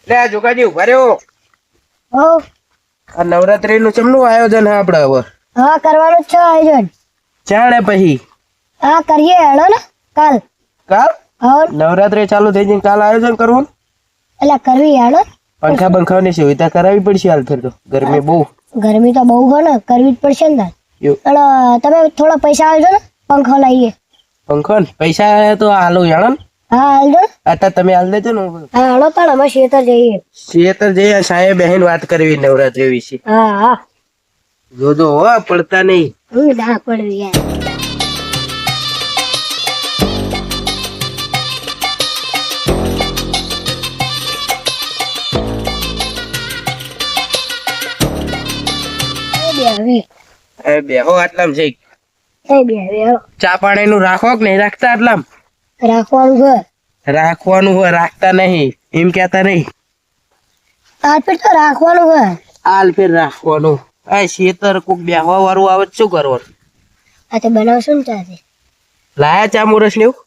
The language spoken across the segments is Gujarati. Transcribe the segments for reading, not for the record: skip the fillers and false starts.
લે આ જોગાજી ઉભા રહ્યો. હો આ નવરાત્રી નું ચમનું આયોજન હે આપડે હવે હા કરવાનું જ છે આયોજન. ચાણે પછી હા કરીએ હેડો ને કાલ. કાલ હા નવરાત્રી ચાલુ થઈ જઈને કાલ આયોજન કરવું. એટલે કરવી હેડો. પંખા બંખાની સુવિધા કરાવવી પડશે હાલ ફેર તો ગરમી બહુ. ગરમી તો બહુ હોય ને કરવી જ પડશે ને એવું. પણ તમે થોડા પૈસા આલજો ને પંખો લઈએ. પંખો ને પૈસા તો હાલો જાણો ને હા આલજો ને. અત્યારે તમે હાલ દેજો ને. હા હેડો પણ અમે શેતર જઈએ. શેતર જઈએ સાહેબ બહેન વાત કરવી નવરાત્રી વિશે. હા હા જોજો હો પડતા નહીં. ના પડવી યાર. બેહો આટલામ છે. હેડો ચા પાણી નું રાખો કે નહીં રાખતા આટલામ. રાખવાનું છે. રાખવાનું હોય રાખતા નહીં એમ કેતા નહીં. આ ફેર તો રાખવાનું છે. હાલ ફેર રાખવાનું. આ શેતર કોક બેહવા વાળું આવે તો શું કરવાનું. આ તો બનાવશું ને ચાથી. લાયા ચા મુરસ ને એવું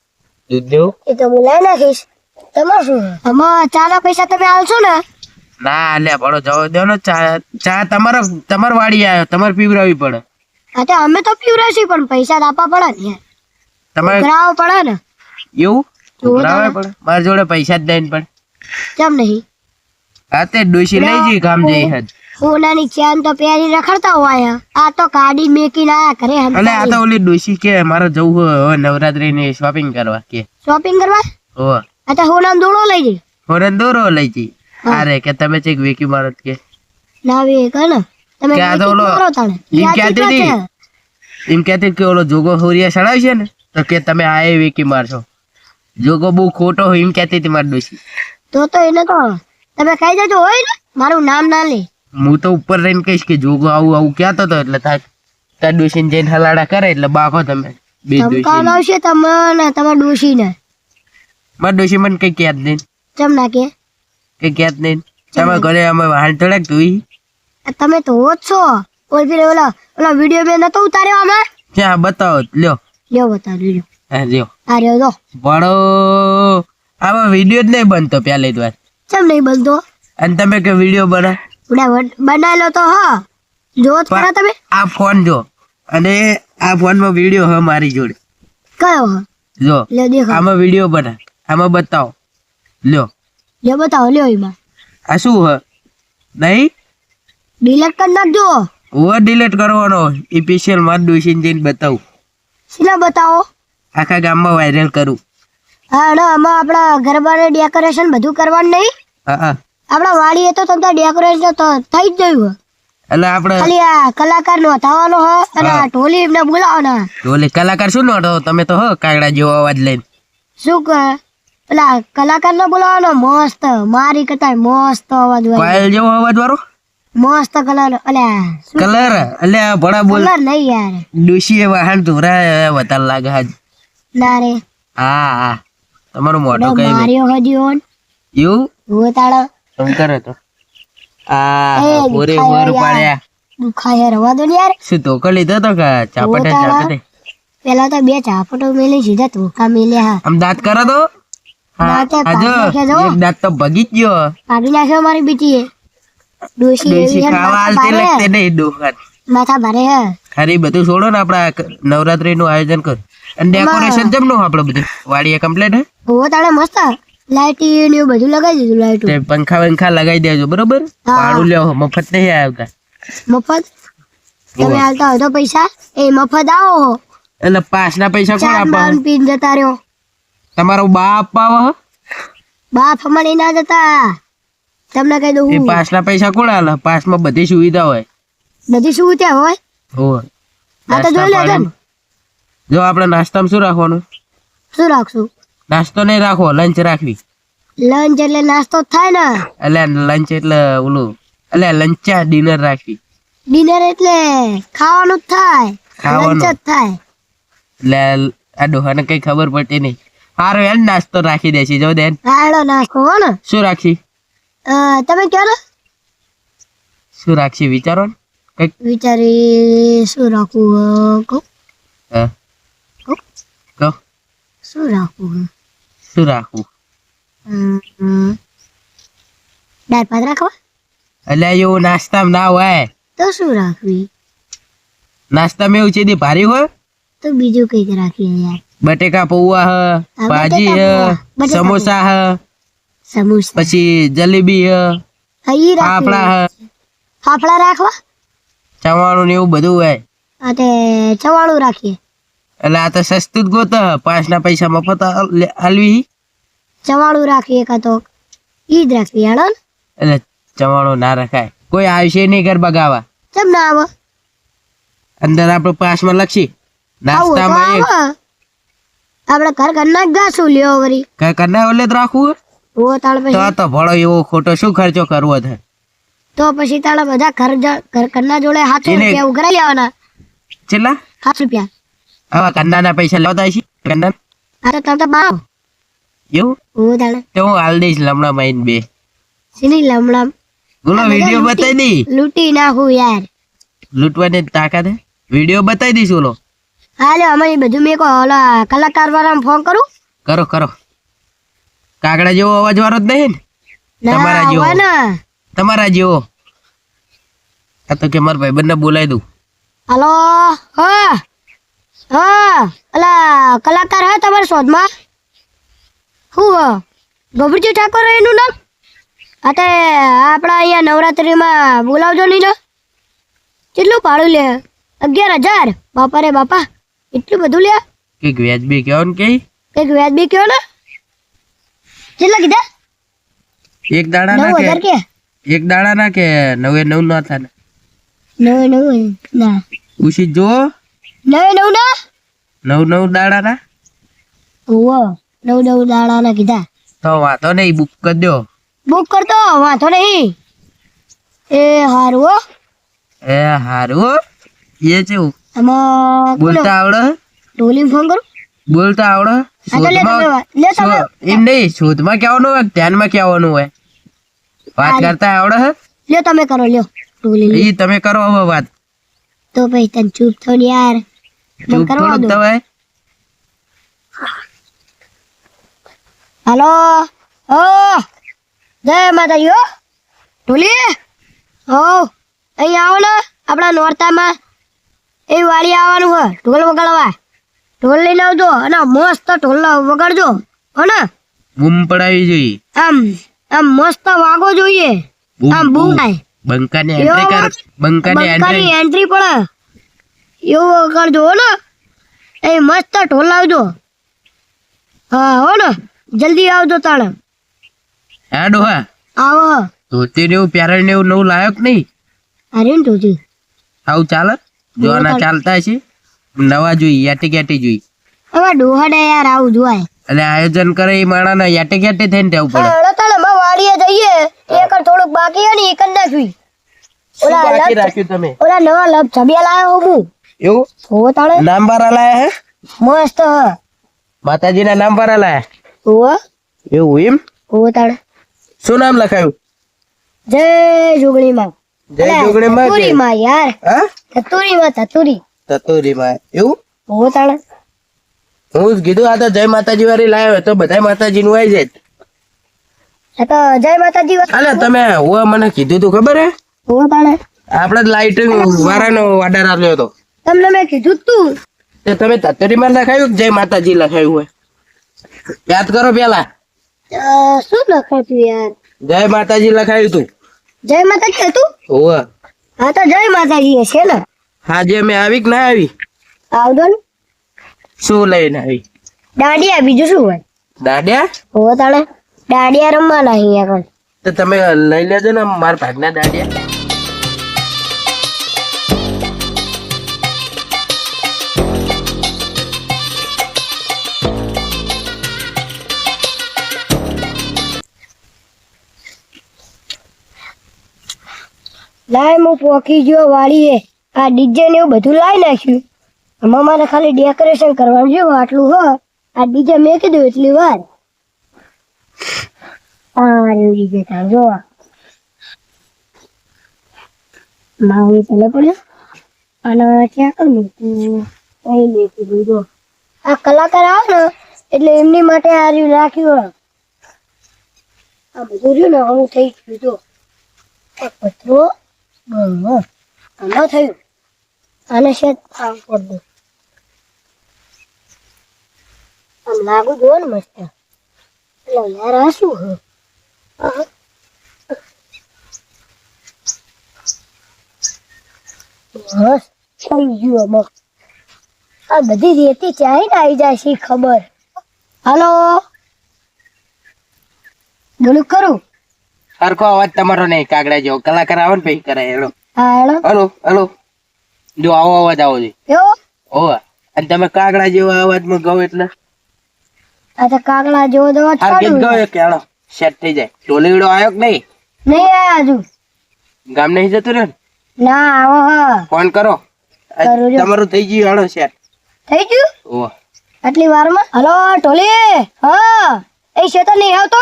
દૂધ ને એવું. એ તો હું લાવી નાખીશ. તમારે શું છે? આમાં ચાના પૈસા તમે આલશો ને. ના લ્યા ભણો જવા દો ને ચા ચા તમાર વાડી આવ્યો તમારે પીવડાવવી પડે. હા તો અમે તો પીવડાવીશું પણ પૈસા તો આપવા પડે ને યાર. તમારે ઉઘરાવો પડે ને. એવું જોવું ઉઘરાવે તારે. પડે. મારી જોડે પૈસા જ દઈને પણ કેમ નહીં? હા તે ડોસી લઈ જઈ કામ જઈ હજ. સોનાની ચેન તો પહેરી રખડતા હોય આ તો કાઢી મેકીને આયા ઘરે એટલે આ તો ઓલી ડોસી કે મારે જવું હોય હવે નવરાત્રી ની શોપિંગ કરવા કે શોપિંગ કરવા. હો આ તો સોનાનો દોડો લઈ જઈ. ફોરન દોરો લઈ જઈ. અરે કે તમે ચેક વેકી મારો કે લાવી કે ને તમે કે આ તો ઓલો કરો તાણે. એમ યાદ કહેતી એટલા હતી. છે. એમ કહેતી કે ઓલો જોગો હોરિયા સડાવશે ને તો કે તમે આ વેકી મારશો. જોગો બહુ ખોટો હોય એમ કહેતી હતી મારી ડોસી. તો એને તો તમે કહી દેજો હોય ને મારું નામ ના લે. હું તો ઉપર રહીને કહીશ કે જોગો આવું આવું કહેતો હતો એટલે તાર ડોસીને જઈને હલાડા કરે એટલે બાકો તમે બે ધમકાવ ડોસી. આવશે તમને તમારા ડોશીને. મારી ડોસી મને કઈ કહેત નહીં ચમ ના કે કઈ કહેત નહીં. તમે ઘરે અમે વાહન થોડાક ધોઈ આ તમે તો હો જ છો. ઓલ ફીરે ઓલા વિડીયો મેં નતો ઉતાર્યો આમાં. ક્યાં બતાવો લ્યો. લ્યો બતાવ વિડીયો. હા લ્યો આ રહ્યો જો. ભણો આમાં વિડીયો જ નહીં બનતો પહેલી જ વાત. ચમ નહીં બનતો. અને તમે કે વિડીયો બના બનાવેલો તો હા જો જ ખરા તમે. આ ફોન જો અને આ ફોનમાં વિડીયો હ મારી જોડે કયો હા જો લ્યો દેખો. આમાં વિડીયો બના આમાં બતાવો લ્યો. લ્યો બતાવો લ્યો એમાં આ શું હ નહીં ડિલેટ કરી નાખજો. ઓવર ડિલીટ કરવાનો સ્પેશિયલ માર ડોસીને જઈને બતાવું. શીલા બતાવો. આખા ગામમાં વાયરલ કરું. હા ને આમાં આપણા ગરબાને ડેકોરેશન બધું કરવાનું નહીં. હા આપણા વાડીએ તો તમને ડેકોરેશન તો થઈ જ ગયું. એટલે આપણે ખાલી આ કલાકાર નો થવાનો હ અને આ ઢોલી એમને બોલાવવાના. ઓલે કલાકાર શું નોટો તમે તો હો કાગડા જેવો અવાજ લઈને. શું કરે પેલા કલાકાર ને બોલાવવાનો મસ્ત મારી કરતા મસ્ત અવાજ હોય. પાયલ જેવો અવાજ વાળો મસ્ત કલર અલ્યા કલર એટલે ભણા બોલ. કલર નહીં યાર. ડોશી એ વાહન ધોરા વધારે લાગે હાજ. ના રે હા હા તમારું મોઢું કઈ નહીં. માર્યો હજી ઓન એવું હું તાળો શું કરે તો આ એ પૂરે દુખાય વર યાર. પાડ્યા દુખાય રવા દો ને યાર. શું ધોકો લીધો તો કે ચાપટે તારા. ચાપટે પેલા તો બે ચાપટો મેલી સીધા ધોકા મેલ્યા હા. આમ દાંત કરો તો હા દાંતે આજો કાઢી નાખ્યા જો. એક દાંત તો ભગી જ ગયો. કાઢી નાખ્યો મારી બીટીએ. ડોશી ડોશી એવી હે ને ખાવા માથા હાલતી ભારે લગતે નહીં ડોહાત. માથા ભારે હે. ખરી બધું છોડો ને આપડા નવરાત્રી નું આયોજન કર અને ડેકોરેશન જમનું આપડે બધું વાડીએ કમ્પ્લીટ હે. હું તાળે મસ્ત લાઇટી ને એવું બધું લગાવી દીધું લાઇટો તે પંખા વંખા લગાવી દેજો બરોબર. હા. ભાડું લ્યો મફત નહીં આવતા. મફત તમે હાલતા હોય તો પૈસા એ મફત આવો એટલે પાસના પૈસા કોણ ચાર આપવા બાર પીને જતા રહ્યો. તમારો બાપ આવો બાપ અમારી ના જતા તમને કહી દઉં એ હું. પાસના પૈસા કોણ આલે પાસમાં બધી સુવિધા હોય. બધી શું ત્યાં હોય. હોય આ તો જોઈ લેજો ને. જો આપણે નાસ્તામાં શું રાખવાનું. શું રાખશું નાસ્તો નહીં રાખવો લંચ રાખવી. લંચ એટલે નાસ્તો જ થાય ને. એટલે લંચ એટલે ઓલું એટલે લંચા ડિનર રાખવી. ડિનર એટલે ખાવાનું જ થાય. ખાવાનું. લંચ જ થાય. એટલે આ ડોહાને કઈ ખબર પડતી નહીં. હારો યાર નાસ્તો રાખી દેસી જો દેન. રાયડો નાસ્તો હો ને. શું રાખી તમે કહો ને શું રાખી વિચારો ને કઈક. વિચારી શું રાખવું કહું હા કહો શું રાખવું શું રાખવું. હમ, દાળ ભાત રાખવા એટલે એવું નાસ્તામાં ના હોય. તો શું રાખવી? નાસ્તામાં એવું છે ભારી હોય. તો બીજું કઈક રાખીએ યાર. બટેકા પૌવા હ, હા, ભાજી બટેકા હ, પૌવા, બટેકા સમોસા હ, સમોસા પછી જલેબી હ, હા, ઈ ફાફડા રાખવી. હ, ફાફડા રાખવા ચવાણું ને એવું બધું હોય. હા તે ચવાણું રાખીએ. એટલે આ તો સસ્તું જ ગોત 5 ના પૈસા મફત આલવી. ચવાણું રાખીએ કાં તો ઈ જ રાખવી હેડો ને. એટલે ચવાણું ના રખાય, કોઈ આવશે નહીં ઘર બગાવા. કેમ ના આવે? અંદર આપણે પાસમાં લખી આવું તો નાસ્તામાં એક આવે. આપણે ઘરના જ ગાશું લ્યો વરી. કઈ કરના ઓલે જ રાખવું. ઓ તાળ તો આ પછી તો ભળો એવો ખોટો શું ખર્ચો કરવો છે. તો પછી તાળા બધા ઘરના જોડે 700 એને- રૂપિયા ઉઘરાઈ લેવાના. ચેલા 7 રૂપિયા. આવા કન્નાના પૈસા લેતા છે કન્ના આ તો તમે બાવ. એવું. ઓ તાળે તો હું હાલ દઈશ લમણા માઈન બે સીની લમડમ બોલો આ બધા વિડીયો બતાવી દી. લૂંટી નાખું યાર. લૂંટવાની તાકાત હે. વિડીયો બતાવી દઈશ ઓલો. હાલો અમે બધું મેં કહો ઓલા કલાકાર વાળાને ફોન કરું. કરો કરો. કાગડા જેવો અવાજ વાળો જ નહીં ને ના તમારા જેવો. હોય ને. તમારા જેવો. આ તો કે મારા ભાઈબંધને બોલાવી દઉં. હાલો હા હા અલા કલાકાર હે તમારા શોધમાં શું ગોબરજી ઠાકોર એનું નામ? હા તે આપણા અહીંયા નવરાત્રીમાં બોલાવજો નહીં ને. કેટલું ભાડું લે? 11,000. બાપા રે બાપા એટલું બધું લે? કઈક વ્યાજબી કહેવો ને કઈ. કંઈક વ્યાજબી કયો ને. કેટલા કીધા? એક દાડા ના 9,000 કે કે એક દાડા ના કે 9 ના થાય ને. 9 ના ઉછી જો 9 ના 9 દાડા ના. ઓવો 9 દાડાના કીધા. તો વાંધો નહીં બુક કરી દો. બુક કરતો વાંધો નહીં. એ હારું હો. એ હારું એ કેવું આમાં બોલતા આવડે. ઢોલીને ફોન કરું. બોલતા આવડે. હા તો લે તમે લે તમે એમ નહીં શોધમાં કહેવાનું હોય ધ્યાનમાં કહેવાનું હોય. વાત હારું. કરતા આવડે હે. લ્યો તમે કરો લ્યો ઢોલી લ્યો. ઈ તમે કરો હવે વાત. તો પછી તને ચૂપ થો ને યાર. મને ચૂપ કરવા થોડુંક દો. થવાય. હાલો ઓ જય માતાજી હો. ઢોલી હો અહીં આવો ને આપણા નોરતામાં એ વાળી આવવાનું હોય ઢોલ વગાડવા. ઢોલ લઈને આવજો અને મસ્ત ઢોલ વગાડજો હો ને. બૂમ પડાવી જોઈએ. આમ આમ મસ્ત વાગો જોઈએ. બૂમ, આમ બૂમ બૂમ. થાય. બંકાની એવો એન્ટ્રી કર. અવાજ? બંકાની બંકાની એન્ટ્રી. એન્ટ્રી પડે એવું વગાડજો હો ને. એ મસ્ત ઢોલ લાવજો. હા હો ને જલ્દી આવજો તાણે. હેડો હા આવો ધોતી ને એવું પ્યારણ ને એવું નવું લાયક નહીં. અરે ને તું આવું ચાલે જોવાના ચાલે. ચાલતા છે. નવા જોઈ યાટી ગેટી જોઈ. હવે ડોહાડે યાર આવું જોવાય. એટલે આયોજન કરે એ માણાના યાટી ગેટી થઈને જવું પડે. હળો તાણે માં વાડીએ જઈએ એકર થોડુંક બાકી હે ને એ કરી નાખવી. શું ઓલા બાકી લપ રાખ્યું તમે. ઓલા નવા લપ છબિયા લાયો હું એવું હો તાણે નામ બારા લાયા હે. મસ્ત હ માતાજીના નામ બારા લાયા. હો એવું એમ. હો તાણે શું નામ લખાયું. જય જોગણી માં જય જોગણી માં કે? તતુરી માં યાર હા તતુરી માં તતુરી તતુરી માં એવું. હો તાણે હું જ કીધું આ તો જય માતાજી વાળી લાયો તો બધા માતાજી નું આવી જાય. આ તો જય માતાજી અલે તમે હું મને કીધું તું ખબર હે. હો તાણે આપડે જ લાઇટિંગ વાળાનો ઓર્ડર આપ્યો હતો. તમને મેં કીધું જ તું. તે તમે તતરીમાં લખાયું કે જય માતાજી લખાયું હોય. યાદ કરો પેલા. શું લખાય તું યાર? જય માતાજી લખાયું તું. જય માતાજી હતું. હોવે. હા તો જય માતાજી હશે ને. હાજે મેં આવી કે ના આવી. આવજો ને શું લઈને આવી. દાંડિયા બીજું શું હોય. દાડિયા. હો તાણે દાંડિયા રમવાના અહીંયા આગળ. તો તમે લઈ લેજો ને મારા ભાગના દાડિયા. લાય હું પોકી ગયો વાળીએ આ ડીજે ને એવું બધું લાવી નાખ્યું. આમાં મારે ખાલી ડેકોરેશન કરવાનું છે આટલું હો. આ ડીજે મેં કીધું એટલી વાર. હા ડીજે થાય જો મારી તને પડ્યો અને ક્યાં કર મૂકું અહીં મૂકી જો. આ કલાકાર આવે ને એટલે એમની માટે આ રહ્યું રાખ્યું. આ બધું રહ્યું ને હું થઈ ગયું જો આ પથરો આમાં થયું આને છે આમ કરી દઉં આમ લાગુ જો ને મસ્ત એટલે યાર આ શું હ બસ થઈ ગયું આમાં આ બધી રેતી ચાહી ને આવી જાય છે ખબર હાલો બોલું કરું સરખો અવાજ તમારો નહીં કાગડા જેવો કલાકાર આવે ને પછી કરે હેલો હા હેલો હલો હલો જો આવો અવાજ આવો છે એવો ઓવા અને તમે કાગડા જેવા અવાજમાં ગાઓ એટલે આ તો કાગડા જેવો દવા આ ગીત છોડું ગાઓ કે હેલો સેટ થઈ જાય ટોલીડો આવ્યો કે નહીં નહીં આયા હજુ ગામ નહીં જતું રહ્યો ને ના આવો હા ફોન કરો કરું જો. તમારું થઈ ગયું હેલો સેટ થઈ ગયું ઓવા આટલી વારમાં હલો ટોલી હા એ શેતર નહીં આવતો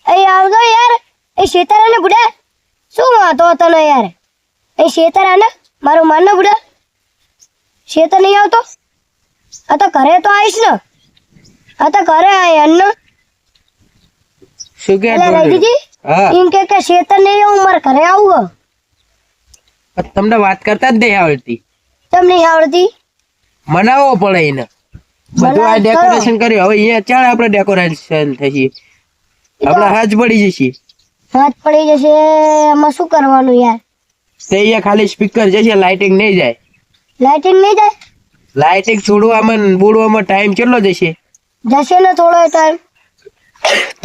એ આવતો યાર એ શેતર આને બુડા શું વાતો તને યાર એ શેતર આને મારું માન બુડા શેતર નહીં આવતો આ તો ઘરે તો આવીશ ને આ તો ઘરે આય અન્ન શું કે એટલે રહી દીધી હા એમ કે શેતર નહીં આવું મારે ઘરે આવું તમને વાત કરતા જ નહીં આવડતી તમ નહીં આવડતી મનાવવો પડે એને બધું આ બનાવ ડેકોરેશન કર્યું હવે અહીંયા ચાલ આપણે ડેકોરેશન થશે આપણે હાથ પડી જશે હાથ પડી જશે એમાં શું કરવાનું યાર તે અહીંયા ખાલી સ્પીકર જશે લાઇટિંગ નહીં જાય લાઇટિંગ નહીં જાય લાઇટિંગ છોડવામાં ને બોડવામાં ટાઈમ કેટલો જશે જશે ને થોડો ટાઈમ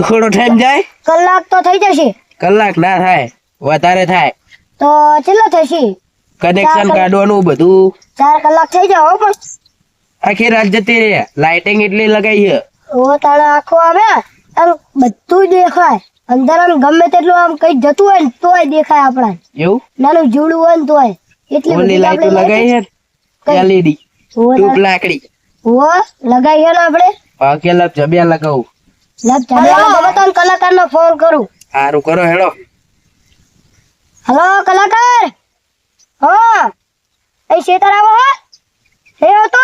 થોડો ટાઈમ જાય કલાક તો થઈ જશે કલાક ના થાય વધારે થાય તો કેટલો થશે કનેક્શન કાઢવાનું બધું 4 કલાક થઈ જાવ પણ આખી રાત જતી રહે લાઇટિંગ એટલી લગાઈ છે ઓ તાણે આખો આવે આમ બધું દેખાય અંદર આમ ગમે તેટલું આમ કઈ જતું હોય ને તોય દેખાય આપણા એવું નાનું જીવડું હોય ને તોય એટલી ઓલી બધી લાઈટો આપણે લગાઈ છે કઈ? એલઈડી ઓ ટ્યુબ લાકડી લગાઈએ ને આપણે પાકેલા જબ્યા લગાવું લગ ચાલે તને કલાકારનો ફોન કરું સારું કરો હેડો હલો કલાકાર હા એ શેતર આવો હા હે હતો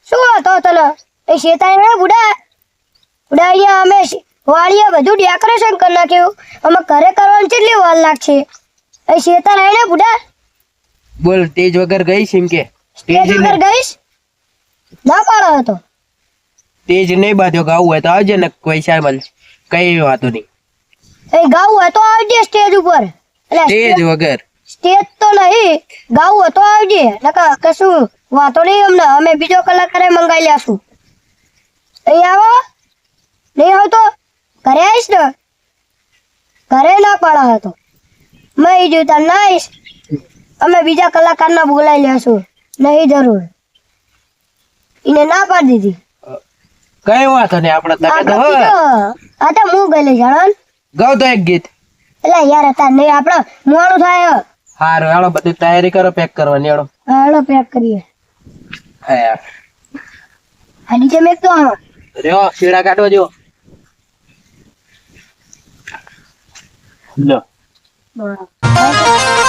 શું હતો તને એ શેતર હે બુડા બુડા અહીંયા અમે વાડીએ બધું ડેકોરેશન કરી નાખ્યું અમે ઘરે કરવાની કેટલી વાર લાગશે એ શેતર હે ને બુડા બોલ તેજ વગર ગઈ છે એમ કે સ્ટેજ ઉપર ગઈશ ના પાડો હતો તેજ નહીં બાંધ્યો ગાવું હોય તો આવજે ને કોઈ સાહેબ કઈ વાતો નહીં એ ગાવું હોય તો આવજે સ્ટેજ ઉપર એટલે તેજ વગર સ્ટેજ તો નહીં ગાવું હોય તો આવજે નકા કશું વાતો નહીં અમને અમે બીજો કલાકારે મંગાઈ લેશું અહીં આવો નહીં આવતો ઘરે આવીશ ને ઘરે ના પાડા હતો મેં જોતા ના આવીશ અમે બીજા કલાકારના બોલાવી લેશું નહીં જરૂર એને ના પાડી દીધી કઈ વાતો નહીં આપણે તમે તો હો આ તો હું ગયેલી જાણો ગાવ તો એક ગીત એટલે યાર હતા નહીં આપણે મોડું થાય સારું હેડો બધી તૈયારી કરો પેક કરવાની હેડો હાલો પેક કરીએ હા આ નીચે મેક તો આવો રહ્યો શીડા કાઢવા જો લો બરાબર